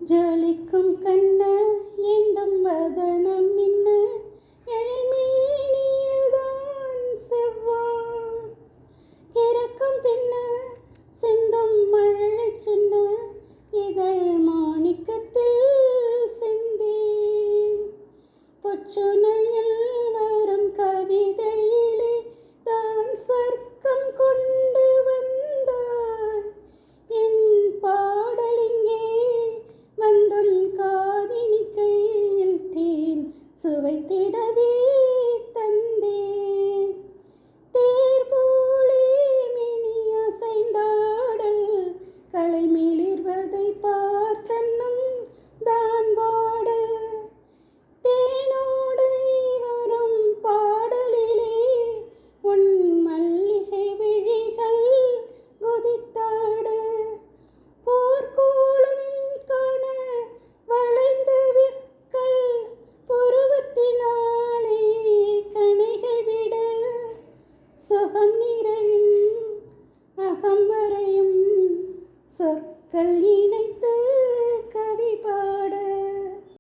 ஜலிக்கும் கண்ண ஏந்தும் வதனம் மின்ன எழில்மேனியில்தான் செவ்வாய் இறக்கும் பின்ன சிந்தும் மழை சின்ன இதழ் மாணிக்கத்தில் சிந்தேன் பொச்சுனையில் வரும் கவிதையிலே தான் சொர்க்கம் கொண்டு வந்தாய் என் பாடலிங்கே வந்துன் காதினி கையில் தேன் சுவைத்திடவே தந்தேன் தேர் போலே மினி அசைந்தாடல் களை மிளிர்வதை பார்த்தன்னும் தான் வாட தேனோடை வரும் பாடலிலே உன் மல்லிகை விழிகள் குதித்தாட போர்க்கோளம் காண வளைந்த விற்கள் புருவத்தினாலே கணைகள் விட சுகம் நிறையும் அகம் வரையும் சொற்கள் இணைத்து